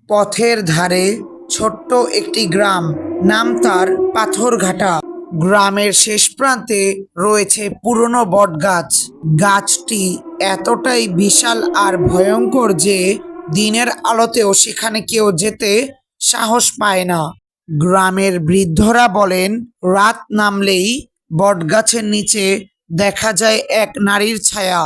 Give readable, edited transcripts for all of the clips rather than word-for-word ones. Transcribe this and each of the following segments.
পথের ধারে ছোট্ট একটি গ্রাম, নাম তার পাথরঘাটা। গ্রামের শেষ প্রান্তে রয়েছে পুরনো বটগাছ। গাছটি এতটাই বিশাল আর ভয়ঙ্কর যে দিনের আলোতেও সেখানে কেউ যেতে সাহস পায় না। গ্রামের বৃদ্ধরা বলেন, রাত নামলেই বটগাছের নিচে দেখা যায় এক নারীর ছায়া,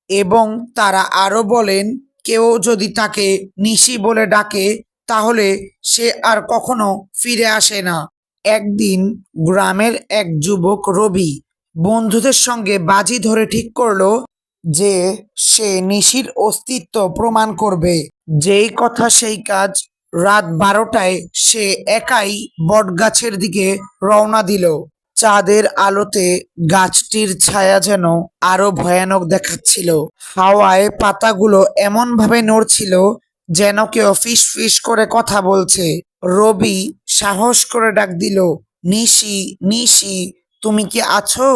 এবং তারা আরো বলেন, কেউ যদি তাকে নিশি বলে ডাকে তাহলে সে আর কখনো ফিরে আসে না। একদিন গ্রামের এক যুবক রবি বন্ধুদের সঙ্গে বাজি ধরে ঠিক করলো যে সে নিশির অস্তিত্ব প্রমাণ করবে। যেই কথা সেই কাজ। রাত 12টায় সে একাই বটগাছের দিকে রওনা দিল। চাঁদের আলোতে গাছটির ছায়া যেন আরো ভয়ানক দেখাচ্ছিল। হাওয়ায় পাতাগুলো এমন ভাবে নড়ছিল যেন কেউ ফিস ফিস করে কথা বলছে। রবি সাহস করে ডাক দিল, নিশি, নিশি, তুমি কি আছো?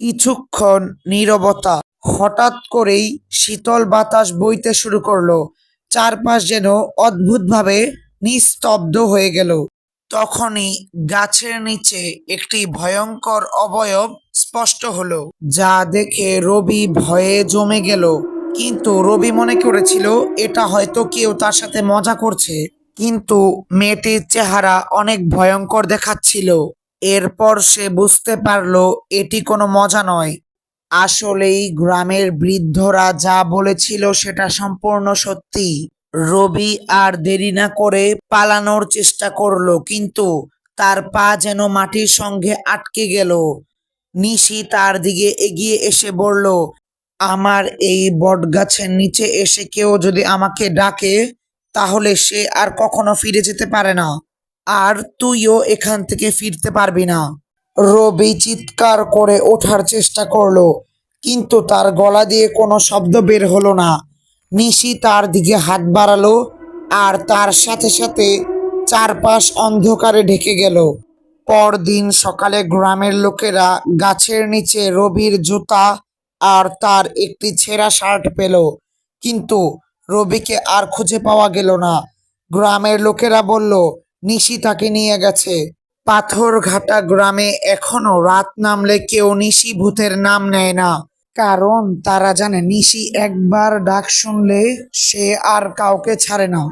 কিছুক্ষণ নীরবতা। হঠাৎ করেই শীতল বাতাস বইতে শুরু করলো। চারপাশ যেন অদ্ভুতভাবে নিস্তব্ধ হয়ে গেল। তখনই গাছের নিচে একটি ভয়ঙ্কর অবয়ব স্পষ্ট হলো, যা দেখে রবি ভয়ে জমে গেল। কিন্তু রবি মনে করেছিল এটা হয়তো কেউ তার সাথে মজা করছে, কিন্তু মেয়েটির চেহারা অনেক ভয়ঙ্কর দেখাচ্ছিল। এরপর সে বুঝতে পারলো এটি কোনো মজা নয়। আসলেই গ্রামের বৃদ্ধরা যা বলেছিল সেটা সম্পূর্ণ সত্যি। রবি আর দেরি না করে পালানোর চেষ্টা করলো, কিন্তু তার পা যেন মাটির সঙ্গে আটকে গেল। নিশি তার দিকে এগিয়ে এসে বলল, আমার এই বটগাছের নিচে এসে কেউ যদি আমাকে ডাকে তাহলে সে আর কখনো ফিরে যেতে পারে না, আর তুইও এখান থেকে ফিরতে পারবি না। রবি চিৎকার করে ওঠার চেষ্টা করলো, কিন্তু তার গলা দিয়ে কোনো শব্দ বের হলো না। নিশি তার দিকে হাত বাড়ালো, আর তার সাথে সাথে চারপাশ অন্ধকারে ঢেকে গেল। পরদিন সকালে গ্রামের লোকেরা গাছের নিচে রবির জুতা আর তার একটি ছেঁড়া শার্ট পেল, কিন্তু রবিকে আর খুঁজে পাওয়া গেল না। গ্রামের লোকেরা বলল, নিশি তাকে নিয়ে গেছে। পাথরঘাটা গ্রামে এখনো রাত নামলে কেউ নিশি ভূতের নাম নেয় না, কারণ তারা জানে নিশি একবার ডাক শুনলে সে আর কাউকে ছাড়ে না।